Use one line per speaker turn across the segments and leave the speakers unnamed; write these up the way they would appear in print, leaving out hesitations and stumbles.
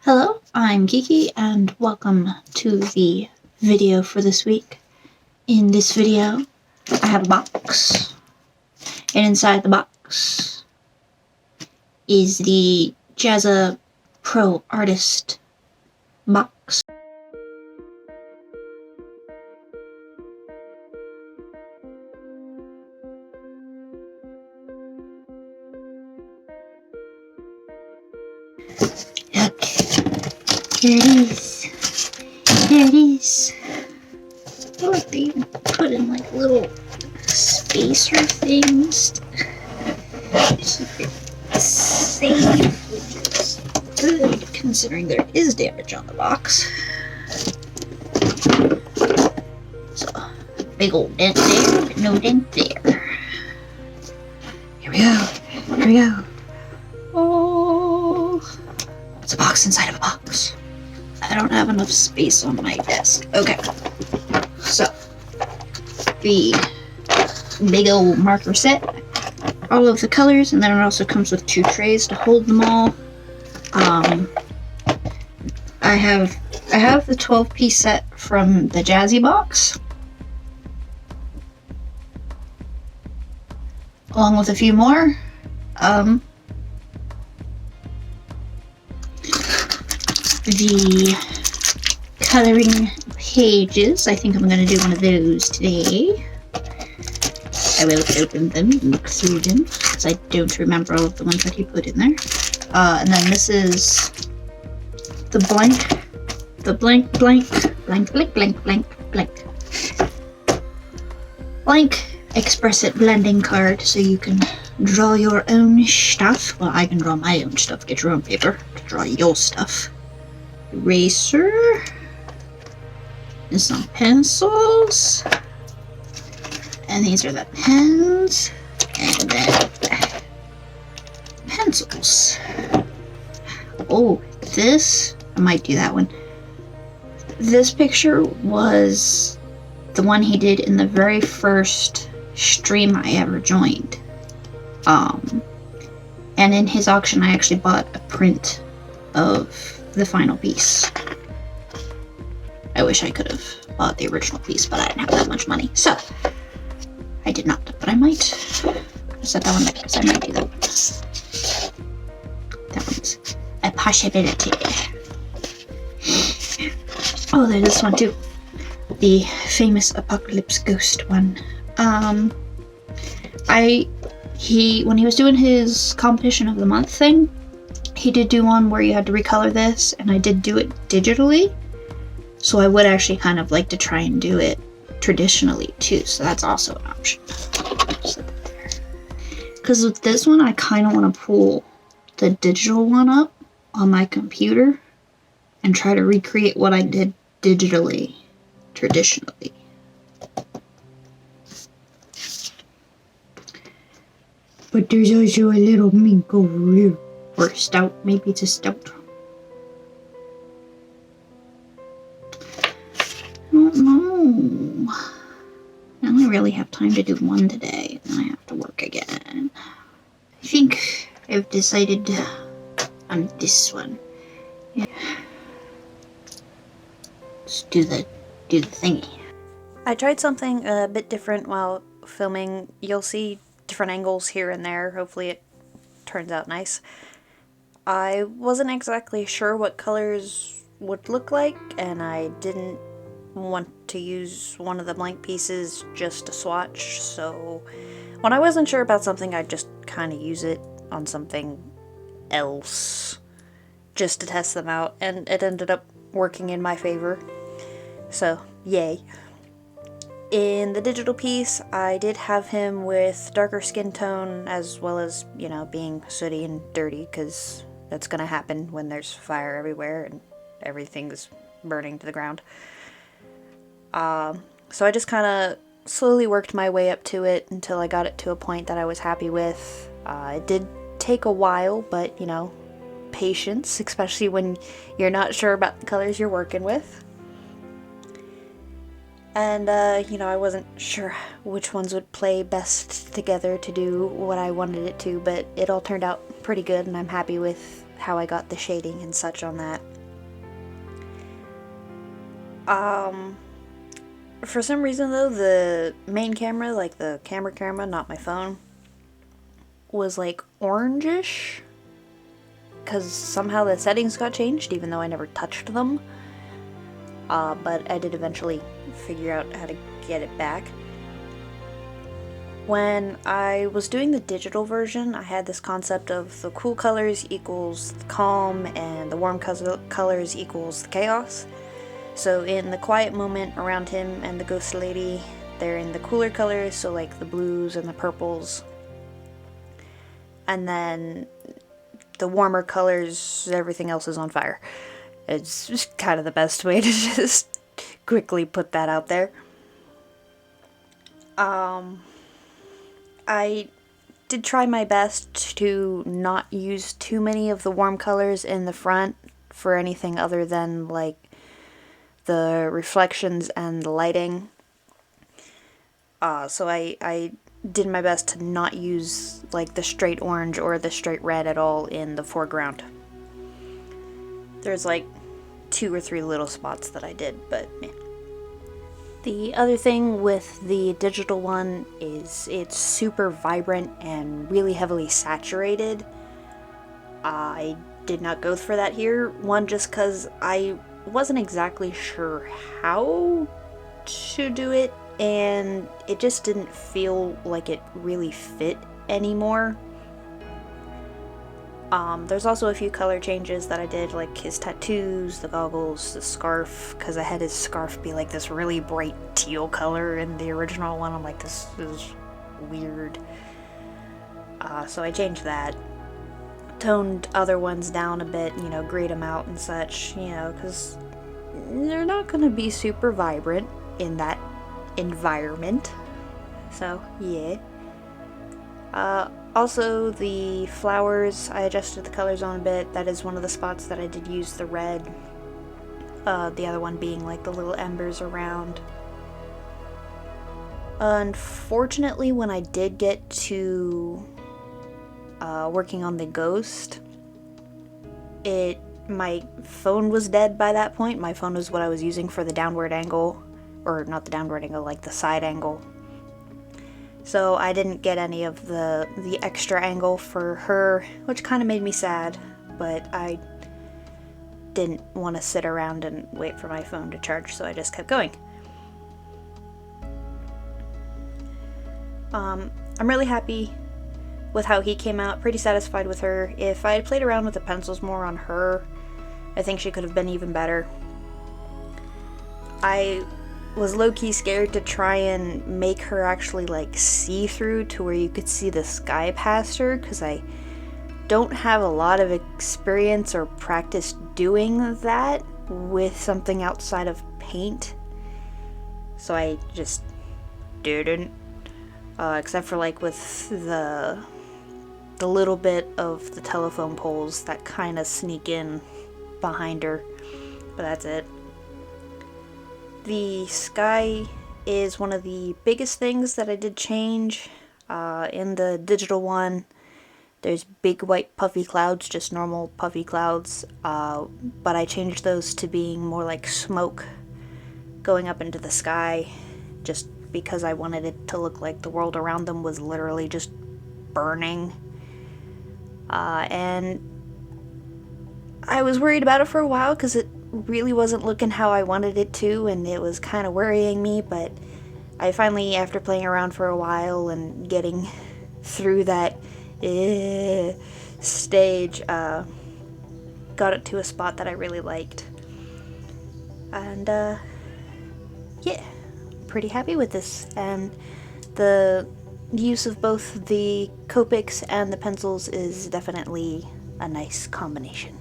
Hello, I'm Kiki and welcome to the video for this week. In this video, I have a box, and inside the box is the Jazza Pro Artist box. Okay, here it is. There it is. Look, they even put in like little spacer things to keep it safe, which is good considering there is damage on the box. So, big old dent there, but no dent there. Here we go. Here we go. Oh, it's a box inside of a box. I don't have enough space on my desk. Okay. So, the big old marker set, all of the colors, and then it also comes with 2 trays to hold them all. I have the 12-piece set from the Jazzy box, along with a few more. The coloring pages, I think I'm going to do one of those today. I will open them and look through them, because I don't remember all of the ones that he put in there. And then this is the blank Express It blending card, so you can draw your own stuff. Well, I can draw my own stuff. Get your own paper to draw your stuff. Eraser. And some pencils. And these are the pens. And then pencils. Oh, this, I might do that one. This picture was the one he did in the very first stream I ever joined. And in his auction I actually bought a print of the final piece. I wish I could have bought the original piece, but I didn't have that much money, so I did not, but I might. Set that one there, because I might do that one. That one's a possibility. Oh, there's this one too. The famous Apocalypse Ghost one. When he was doing his competition of the month thing, he did do one where you had to recolor this, and I did do it digitally. So I would actually kind of like to try and do it traditionally too, so that's also an option. Because with this one, I kind of want to pull the digital one up on my computer and try to recreate what I did digitally, traditionally. But there's also a little mink over here. Or a stout, maybe it's a stout. I don't know. I only really have time to do one today, and then I have to work again. I think I've decided on this one. Yeah. Let's do the thingy.
I tried something a bit different while filming. You'll see different angles here and there. Hopefully it turns out nice. I wasn't exactly sure what colors would look like, and I didn't want to use one of the blank pieces just to swatch, so when I wasn't sure about something, I'd just kind of use it on something else just to test them out, and it ended up working in my favor, so yay. In the digital piece, I did have him with darker skin tone, as well as, you know, being sooty and dirty, because that's gonna happen when there's fire everywhere and everything's burning to the ground. So I just kind of slowly worked my way up to it until I got it to a point that I was happy with. It did take a while, but, you know, patience, especially when you're not sure about the colors you're working with. And, you know, I wasn't sure which ones would play best together to do what I wanted it to, but it all turned out pretty good, and I'm happy with how I got the shading and such on that. For some reason though, the main camera, like the camera, not my phone, was like orangish, because somehow the settings got changed even though I never touched them. But I did eventually figure out how to get it back. When I was doing the digital version, I had this concept of the cool colors equals the calm and the warm colors equals the chaos. So in the quiet moment around him and the ghost lady, they're in the cooler colors, so like the blues and the purples. And then the warmer colors, everything else is on fire. It's just kind of the best way to just quickly put that out there. I did try my best to not use too many of the warm colors in the front for anything other than like the reflections and the lighting. So I did my best to not use like the straight orange or the straight red at all in the foreground. There's like 2 or 3 little spots that I did, but yeah. The other thing with the digital one is it's super vibrant and really heavily saturated. I did not go for that here. One, just because I wasn't exactly sure how to do it, and it just didn't feel like it really fit anymore. There's also a few color changes that I did, like his tattoos, the goggles, the scarf, because I had his scarf be like this really bright teal color in the original one. I'm like, this is weird. So I changed that. Toned other ones down a bit, you know, grayed them out and such, you know, because they're not going to be super vibrant in that environment. So, yeah. Also, the flowers, I adjusted the colors on a bit. That is one of the spots that I did use the red. The other one being like the little embers around. Unfortunately, when I did get to working on the ghost, my phone was dead by that point. My phone was what I was using for the downward angle, or not the downward angle, like the side angle. So I didn't get any of the extra angle for her, which kind of made me sad, but I didn't want to sit around and wait for my phone to charge, so I just kept going. I'm really happy with how he came out, pretty satisfied with her. If I had played around with the pencils more on her, I think she could have been even better. I was low-key scared to try and make her actually like see-through to where you could see the sky past her, because I don't have a lot of experience or practice doing that with something outside of paint. So I just didn't. Except for like with the little bit of the telephone poles that kind of sneak in behind her. But that's it. The sky is one of the biggest things that I did change. In the digital one, there's big white puffy clouds, just normal puffy clouds, but I changed those to being more like smoke going up into the sky, just because I wanted it to look like the world around them was literally just burning. And I was worried about it for a while because it really wasn't looking how I wanted it to, and it was kind of worrying me, but I finally, after playing around for a while and getting through that stage, got it to a spot that I really liked. And yeah, pretty happy with this, and the use of both the Copics and the pencils is definitely a nice combination.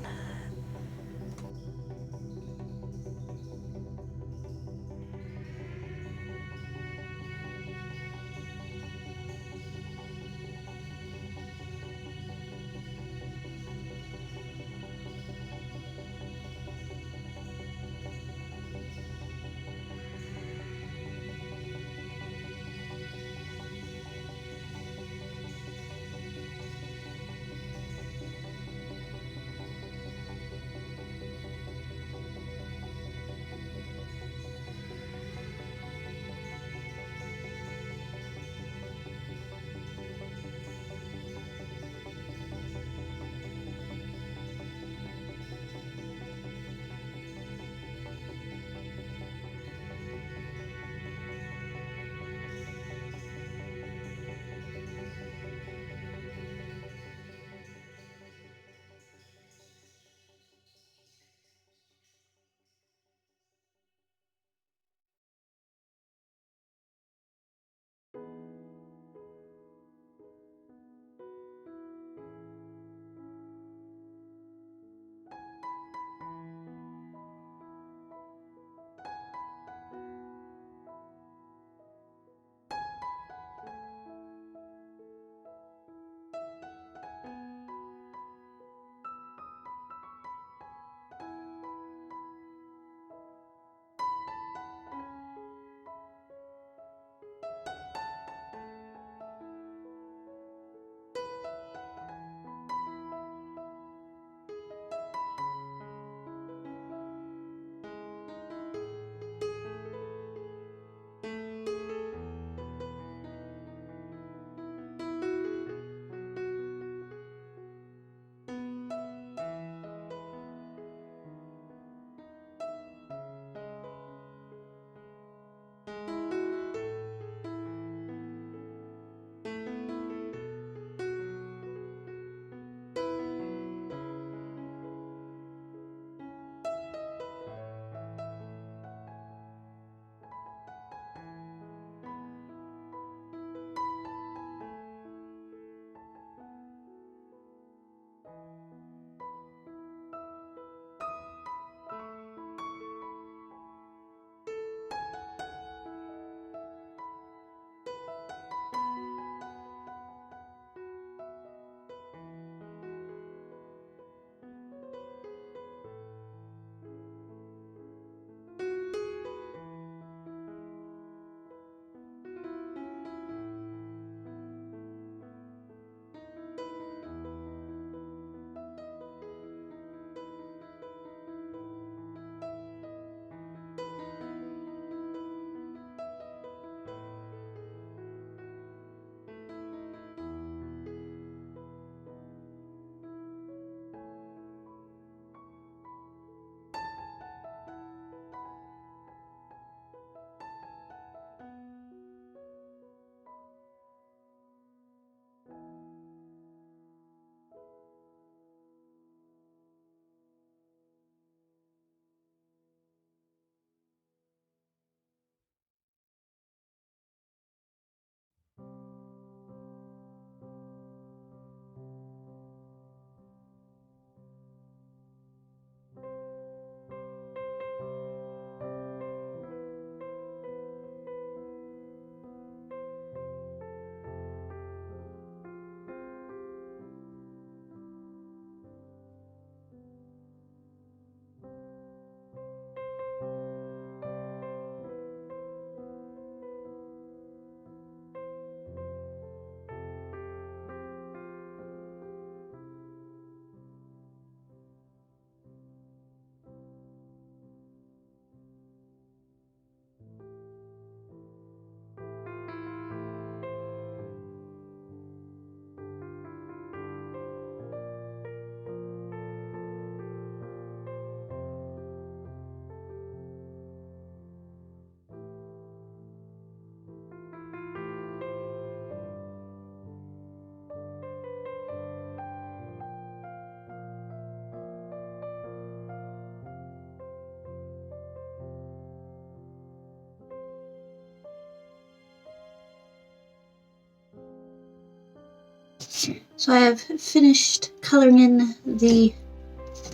So I have finished coloring in the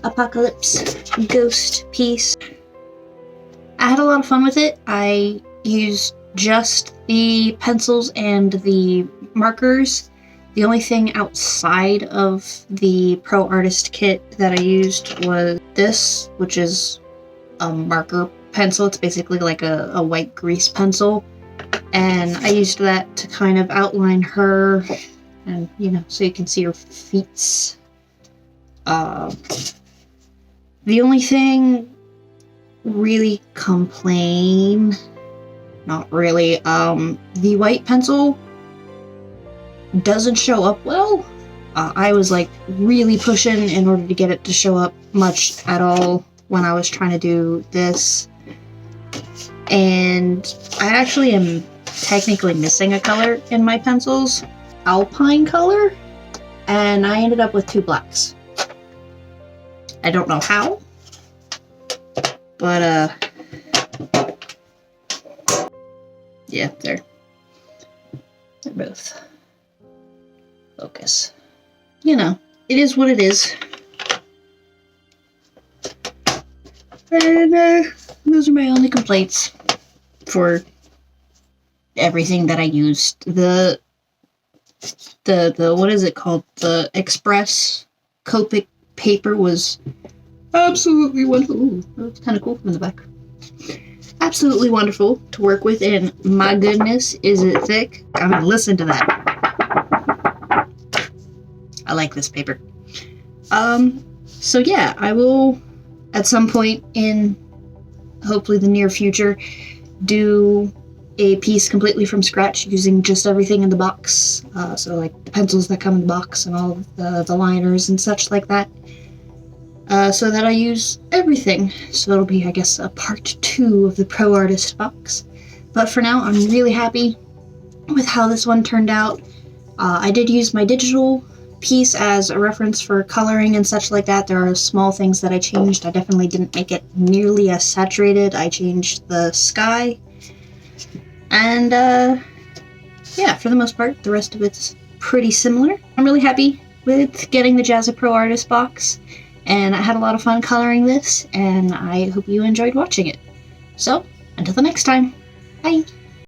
Apocalypse Ghost piece. I had a lot of fun with it. I used just the pencils and the markers. The only thing outside of the Pro Artist kit that I used was this, which is a marker pencil. It's basically like a white grease pencil. And I used that to kind of outline her and, you know, so you can see her feet. The only thing really not really, the white pencil doesn't show up well. I was like really pushing in order to get it to show up much at all when I was trying to do this. And I actually am technically missing a color in my pencils, Alpine color, and I ended up with 2 blacks. I don't know how, but yeah, they're both focus. You know, it is what it is. And those are my only complaints for everything that I used. The what is it called? The Express Copic paper was absolutely wonderful. Ooh, that's kind of cool from the back. Absolutely wonderful to work with, and my goodness, is it thick. I mean, listen to that. I like this paper. So yeah, I will, at some point in hopefully the near future, do a piece completely from scratch using just everything in the box. So like the pencils that come in the box and all of the liners and such like that. So that I use everything. So it'll be, I guess, a part 2 of the Pro Artist box. But for now, I'm really happy with how this one turned out. I did use my digital piece as a reference for coloring and such like that. There are small things that I changed. I definitely didn't make it nearly as saturated. I changed the sky. And, yeah, for the most part, the rest of it's pretty similar. I'm really happy with getting the Jazza Pro Artist box. And I had a lot of fun coloring this, and I hope you enjoyed watching it. So, until the next time, bye!